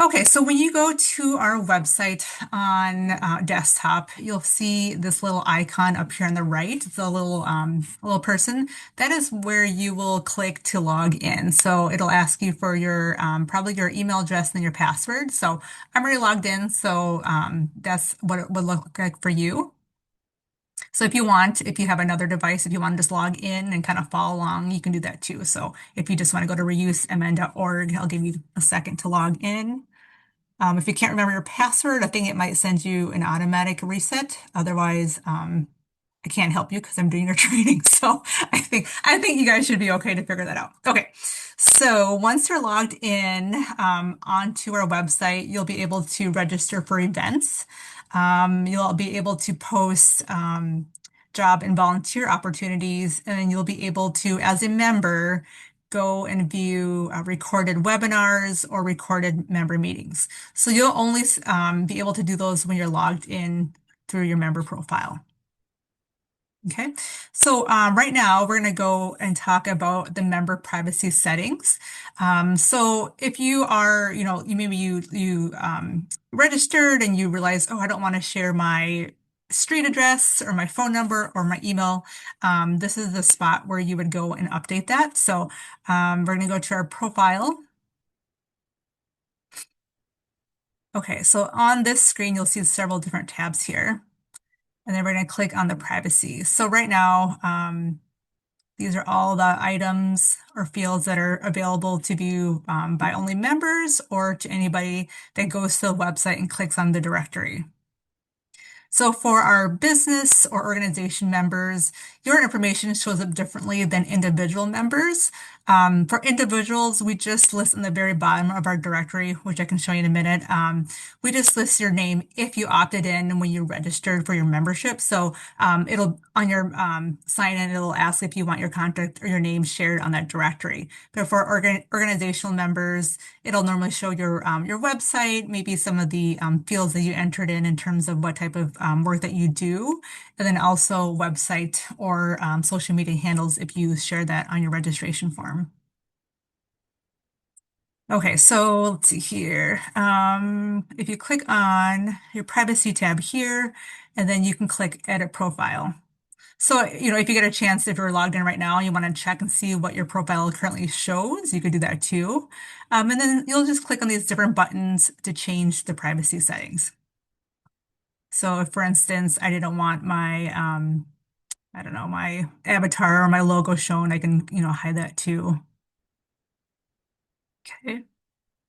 Okay, so when you go to our website on desktop, you'll see this little icon up here on the right, the little person. That is where you will click to log in. So it'll ask you for your probably your email address and your password. So I'm already logged in, so that's what it would look like for you. So if you want, if you have another device, if you want to just log in and kind of follow along, you can do that too. So if you just want to go to reusemn.org, I'll give you a second to log in. If you can't remember your password, I think it might send you an automatic reset. Otherwise, I can't help you because I'm doing your training. So I think you guys should be okay to figure that out. Okay. So once you're logged in onto our website, you'll be able to register for events. You'll be able to post job and volunteer opportunities, and you'll be able to, as a member, go and view recorded webinars or recorded member meetings. So you'll only be able to do those when you're logged in through your member profile. Okay, so right now we're going to go and talk about the member privacy settings. So if you are, maybe you registered and you realize, oh, I don't want to share my street address or my phone number or my email. This is the spot where you would go and update that. So we're going to go to our profile. Okay, so on this screen, you'll see several different tabs here. And then we're going to click on the privacy. So right now, these are all the items or fields that are available to view by only members or to anybody that goes to the website and clicks on the directory. So for our business or organization members, your information shows up differently than individual members. For individuals, we just list in the very bottom of our directory, which I can show you in a minute. We just list your name if you opted in when you registered for your membership. So it'll on your sign in, it'll ask if you want your contact or your name shared on that directory. But for organizational members, it'll normally show your website, maybe some of the fields that you entered in terms of what type of work that you do, and then also website or social media handles if you share that on your registration form. Okay, so let's see here. If you click on your privacy tab here, and then you can click edit profile. So, if you get a chance, if you're logged in right now, you want to check and see what your profile currently shows, you could do that too. And then you'll just click on these different buttons to change the privacy settings. So if, for instance, I didn't want my, I don't know, my avatar or my logo shown, I can, hide that too. Okay.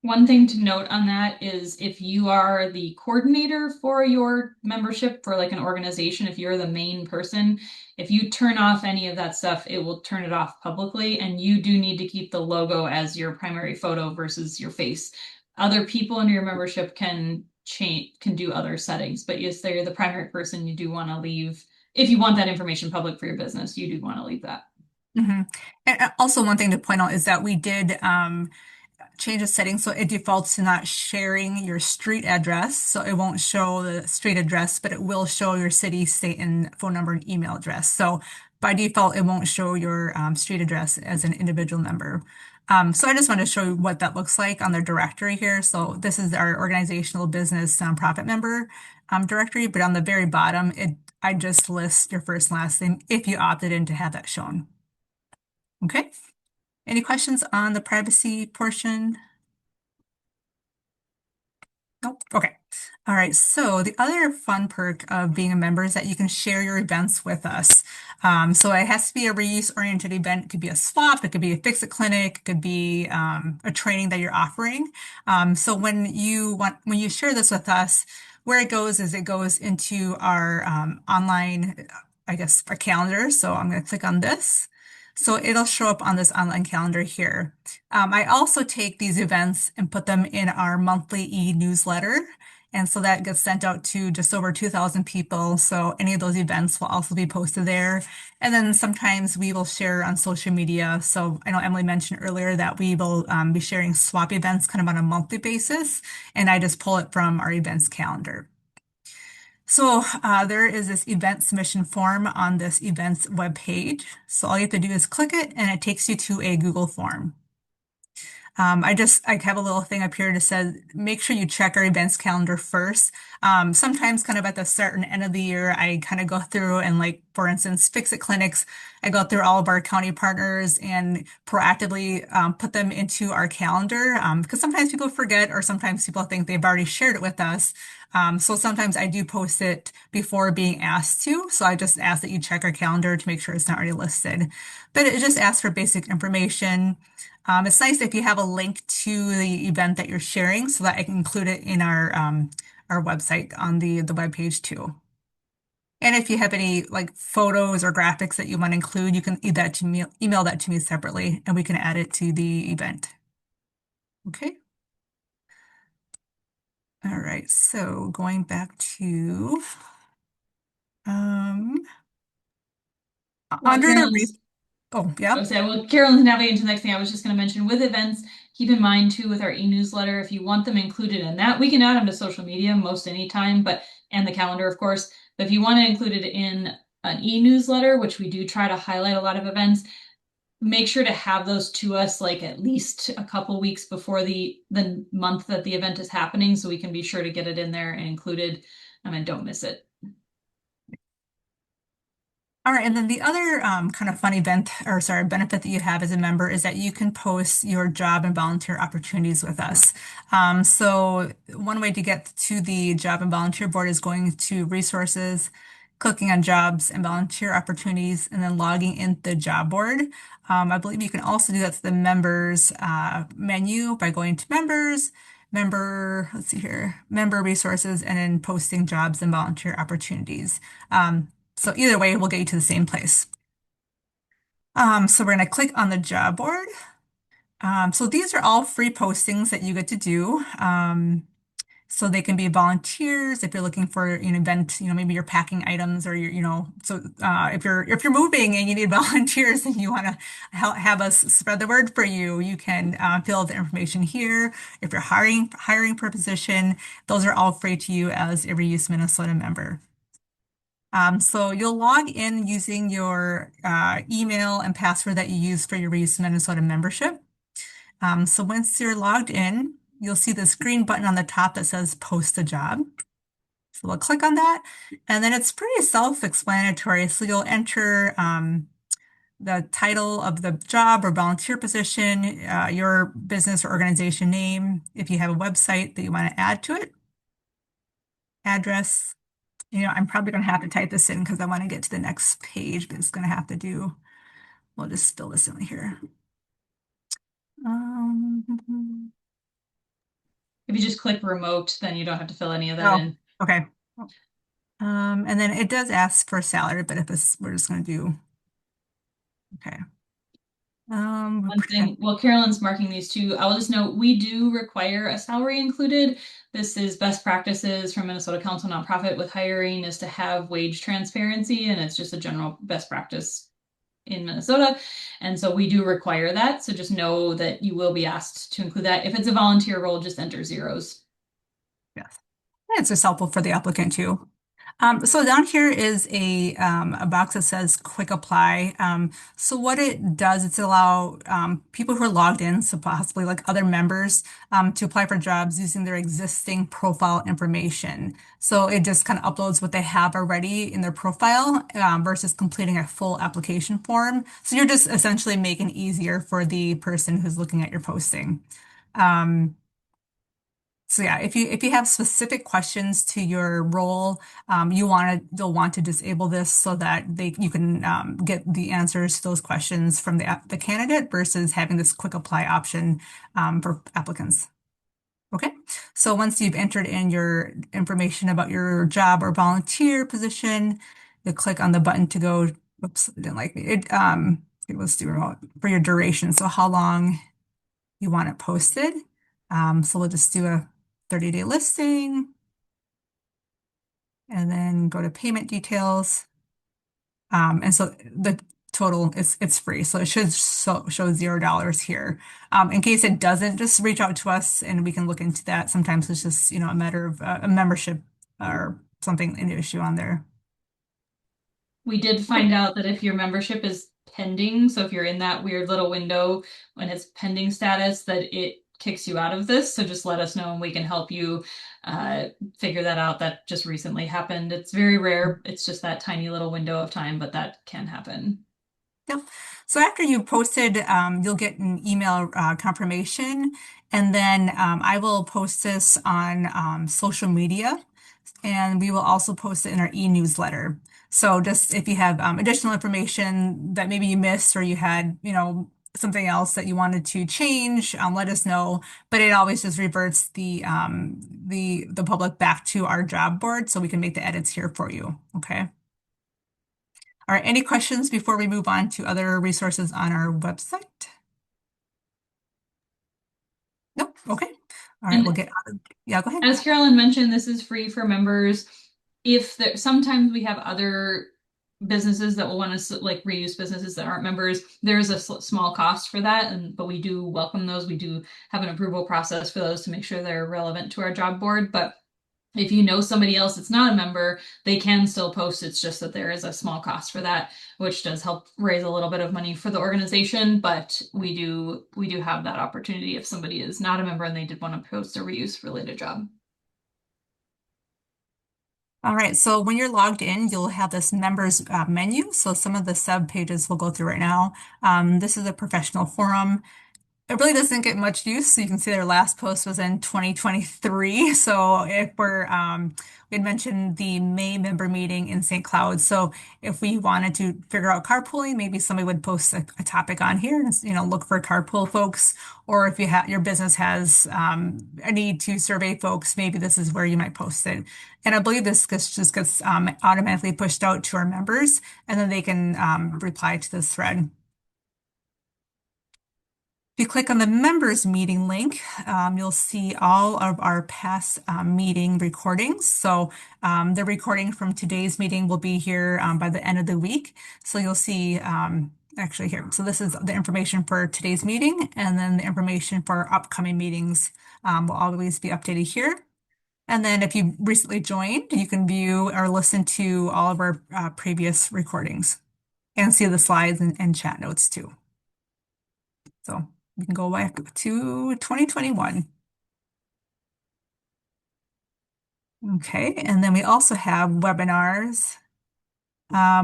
One thing to note on that is if you are the coordinator for your membership for like an organization, if you're the main person, if you turn off any of that stuff, it will turn it off publicly. And you do need to keep the logo as your primary photo versus your face. Other people in your membership can do other settings, but yes, they're the primary person. You do want to leave, if you want that information public for your business, you do want to leave that. Hmm. And also one thing to point out is that we did change the settings so it defaults to not sharing your street address. So it won't show the street address, but it will show your city, state, and phone number and email address. So by default, it won't show your street address as an individual member. So I just want to show you what that looks like on the directory here. So this is our organizational business nonprofit member directory, but on the very bottom, I just list your first and last name if you opted in to have that shown. Okay. Any questions on the privacy portion? Nope. Okay. All right. So the other fun perk of being a member is that you can share your events with us. So it has to be a reuse-oriented event. It could be a swap. It could be a fix-it clinic. It could be a training that you're offering. So when you share this with us, where it goes is it goes into our online, I guess, our calendar. So I'm going to click on this. So it'll show up on this online calendar here. I also take these events and put them in our monthly e-newsletter. And so that gets sent out to just over 2,000 people. So any of those events will also be posted there. And then sometimes we will share on social media. So I know Emily mentioned earlier that we will be sharing swap events kind of on a monthly basis. And I just pull it from our events calendar. So there is this event submission form on this events web page. So all you have to do is click it and it takes you to a Google form. I have a little thing up here that says make sure you check our events calendar first. Sometimes kind of at the start and end of the year, I kind of go through and like, for instance, Fix It clinics. I go through all of our county partners and proactively put them into our calendar because sometimes people forget or sometimes people think they've already shared it with us. So sometimes I do post it before being asked to. So I just ask that you check our calendar to make sure it's not already listed. But it just asks for basic information. It's nice if you have a link to the event that you're sharing so that I can include it in our website on the web page too. And if you have any like photos or graphics that you want to include, you can email that to me separately, and we can add it to the event. Okay. All right. So going back to um, Well, under the re oh I yeah. was saying, well, Carolyn's navigating to the next thing I was just going to mention with events. Keep in mind too with our e-newsletter, if you want them included in that, we can add them to social media most anytime, but and the calendar, of course. But if you want to include it in an e-newsletter, which we do try to highlight a lot of events, make sure to have those to us like at least a couple weeks before the month that the event is happening, so we can be sure to get it in there and included, and don't miss it. All right, and then the other kind of fun event, or sorry, benefit that you have as a member is that you can post your job and volunteer opportunities with us. So one way to get to the job and volunteer board is going to resources, clicking on jobs and volunteer opportunities, and then logging in the job board. I believe you can also do that to the members menu by going to members, let's see here, member resources, and then posting jobs and volunteer opportunities. So either way, we'll get you to the same place. So we're going to click on the job board. So these are all free postings that you get to do. So they can be volunteers if you're looking for an event, maybe you're packing items or if you're moving and you need volunteers and you want to have us spread the word for you, you can fill out the information here. If you're hiring for a position, those are all free to you as a Reuse Minnesota member. So you'll log in using your email and password that you use for your Reuse Minnesota membership. So once you're logged in, you'll see this green button on the top that says Post a Job. So we'll click on that, and then it's pretty self-explanatory. So you'll enter the title of the job or volunteer position, your business or organization name, if you have a website that you want to add to it, address. I'm probably going to have to type this in because I want to get to the next page, but it's going to have to do, we'll just fill this in here. If you just click remote, then you don't have to fill any of that Oh, in. okay. And then it does ask for a salary, but we're just going to do, okay. One thing, well, Carolyn's marking these too. I will just note we do require a salary included. This is best practices from Minnesota Council Nonprofit with hiring is to have wage transparency, and it's just a general best practice in Minnesota. And so we do require that. So just know that you will be asked to include that. If it's a volunteer role, just enter zeros. Yes. It's just helpful for the applicant too. So down here is a box that says quick apply. So what it does, it's allow people who are logged in, so possibly like other members, to apply for jobs using their existing profile information. So it just kind of uploads what they have already in their profile versus completing a full application form. So you're just essentially making it easier for the person who's looking at your posting. Um, so yeah, if you have specific questions to your role, you'll want to disable this so that you can get the answers to those questions from the candidate versus having this quick apply option for applicants. Okay, so once you've entered in your information about your job or volunteer position, you click on the button to go. Oops, I didn't like it. Let's do remote for your duration. So how long you want it posted. So we'll just do a 30-day listing and then go to payment details. And so the total is it's free. So it should show $0 here. In case it doesn't, just reach out to us and we can look into that. Sometimes it's just, a matter of a membership or something, an issue on there. We did Okay. find out that if your membership is pending. So if you're in that weird little window when it's pending status, that it kicks you out of this. So just let us know and we can help you uh, figure that out. That just recently happened. It's very rare. It's just that tiny little window of time, but that can happen. Yep. So after you posted, you'll get an email confirmation, and then I will post this on social media, and we will also post it in our e-newsletter. So just if you have additional information that maybe you missed or you had, something else that you wanted to change, let us know. But it always just reverts the public back to our job board, so we can make the edits here for you. Okay. All right, any questions before we move on to other resources on our website? Nope. Okay. All right, we'll And get, yeah, go ahead. as Carolyn mentioned, this is free for members. If there, sometimes we have other businesses that will want to like reuse businesses that aren't members, there is a small cost for that, and but we do welcome those. We do have an approval process for those to make sure they're relevant to our job board. But if you know somebody else that's not a member, they can still post. It's just that there is a small cost for that, which does help raise a little bit of money for the organization. But we do have that opportunity if somebody is not a member and they did want to post a reuse related job. All right, so when you're logged in, you'll have this members menu. So some of the sub pages we'll go through right now. This is a professional forum. It really doesn't get much use. So you can see their last post was in 2023. So if we had mentioned the May member meeting in St. Cloud. So if we wanted to figure out carpooling, maybe somebody would post a topic on here and, look for carpool folks. Or if your business has a need to survey folks, maybe this is where you might post it. And I believe this just gets automatically pushed out to our members, and then they can reply to this thread. If you click on the members meeting link, you'll see all of our past meeting recordings. So the recording from today's meeting will be here by the end of the week. So you'll see actually here. So this is the information for today's meeting, and then the information for our upcoming meetings will always be updated here. And then if you recently joined, you can view or listen to all of our previous recordings and see the slides and chat notes too. So we can go back to 2021. Okay, and then we also have webinars.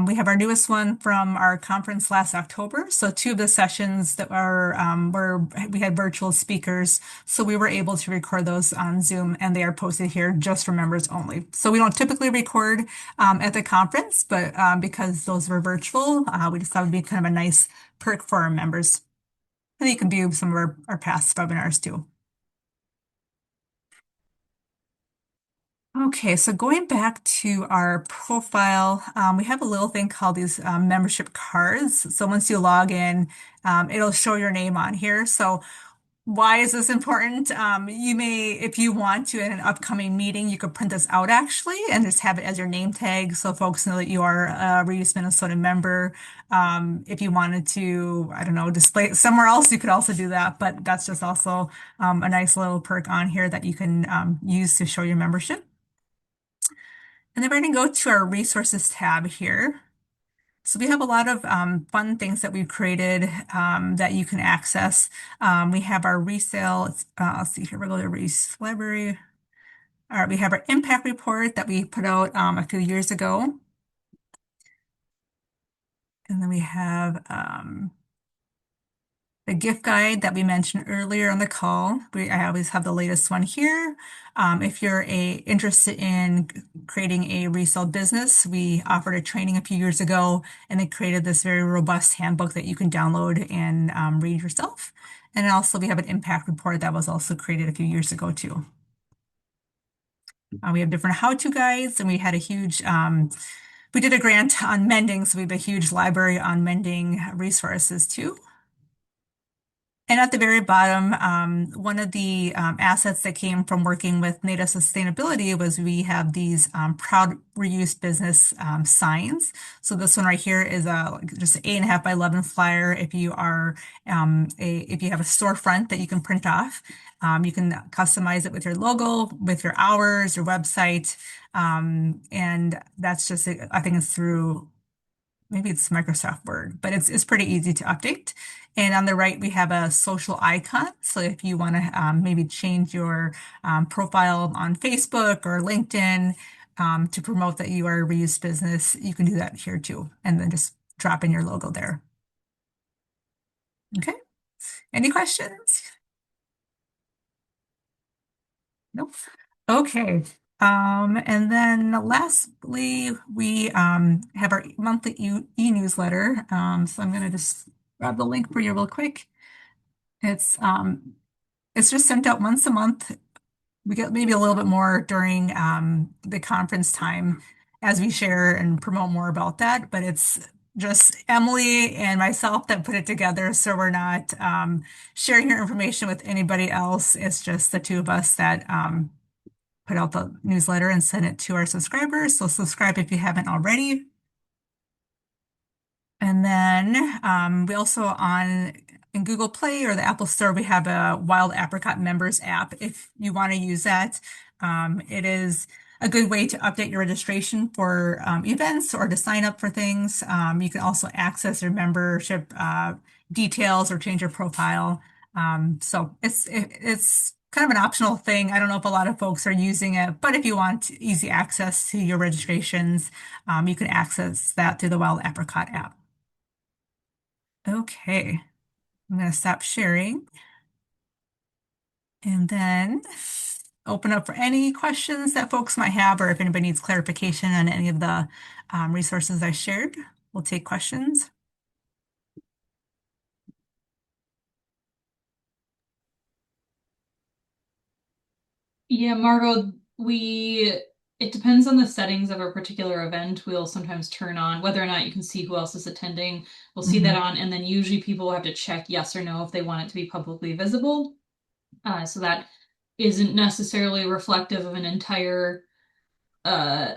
We have our newest one from our conference last October. So two of the sessions that are were we had virtual speakers, so we were able to record those on Zoom, and they are posted here just for members only. So we don't typically record at the conference, but because those were virtual, we just thought it would be kind of a nice perk for our members. And you can view some of our past webinars too. Okay, so going back to our profile, we have a little thing called these membership cards. So once you log in, it'll show your name on here. So why is this important? You may, if you want to, in an upcoming meeting, you could print this out actually and just have it as your name tag so folks know that you are a Reuse Minnesota member. If you wanted to, I don't know, display it somewhere else, you could also do that. But that's just also a nice little perk on here that you can use to show your membership. And then we're going to go to our resources tab here. So we have a lot of fun things that we've created that you can access. We have our resale, let's see here, we'll go to library. All right, we have our impact report that we put out a few years ago. And then we have the gift guide that we mentioned earlier on the call. I always have the latest one here. If you're interested in creating a resale business, we offered a training a few years ago, and they created this very robust handbook that you can download and read yourself. And also we have an impact report that was also created a few years ago too. We have different how-to guides, and we had a huge, we did a grant on mending, so we have a huge library on mending resources too. And at the very bottom, one of the assets that came from working with Native Sustainability was we have these proud reuse business signs. So this one right here is just an 8.5 by 11 flyer. If you are if you have a storefront that you can print off, you can customize it with your logo, with your hours, your website, and that's just I think it's through maybe it's Microsoft Word, but it's pretty easy to update. And on the right, we have a social icon. So if you want to maybe change your profile on Facebook or LinkedIn to promote that you are a reused business, you can do that here too. And then just drop in your logo there. Okay. Any questions? Nope. Okay. And then lastly, we have our monthly e-newsletter. So I'm gonna just grab the link for you real quick. It's um it's just sent out once a month. We get maybe a little bit more during the conference time as we share and promote more about that, but it's just Emily and myself that put it together, so we're not sharing your information with anybody else. It's just the two of us that put out the newsletter and send it to our subscribers. So subscribe if you haven't already. And then we also on in Google Play or the Apple Store, we have a Wild Apricot members app if you want to use that. It is a good way to update your registration for events or to sign up for things. You can also access your membership details or change your profile. So it's kind of an optional thing. I don't know if a lot of folks are using it, but if you want easy access to your registrations, you can access that through the Wild Apricot app. Okay, I'm going to stop sharing and then open up for any questions that folks might have, or if anybody needs clarification on any of the resources I shared, we'll take questions. Yeah, Margot, it depends on the settings of a particular event. We'll sometimes turn on whether or not you can see who else is attending. We'll see that Mhm. on, and then usually people will have to check yes or no if they want it to be publicly visible. So that isn't necessarily reflective of an entire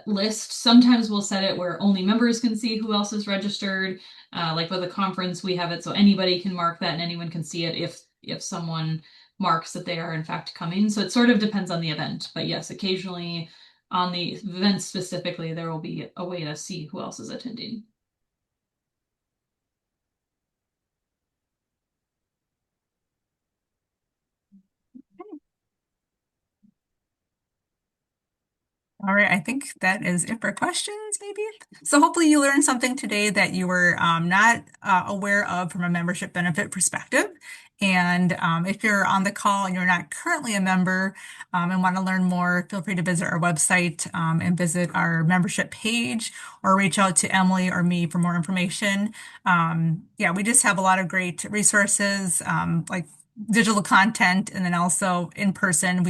list. Sometimes we'll set it where only members can see who else is registered. Like with a conference, we have it so anybody can mark that and anyone can see it if someone marks that they are in fact coming. So it sort of depends on the event. But yes, occasionally on the event specifically, there will be a way to see who else is attending. All right, I think that is it for questions, maybe. So hopefully you learned something today that you were not aware of from a membership benefit perspective. And if you're on the call and you're not currently a member and want to learn more, feel free to visit our website and visit our membership page or reach out to Emily or me for more information. Yeah, we just have a lot of great resources like digital content and then also in person.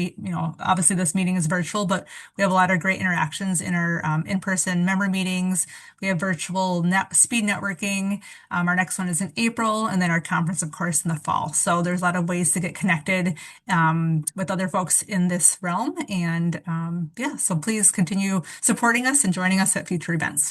Obviously this meeting is virtual, but we have a lot of great interactions in our in-person member meetings. We have virtual speed networking. Our next one is in April, and then our conference, of course, in the fall. So there's a lot of ways to get connected with other folks in this realm. And yeah, so please continue supporting us and joining us at future events.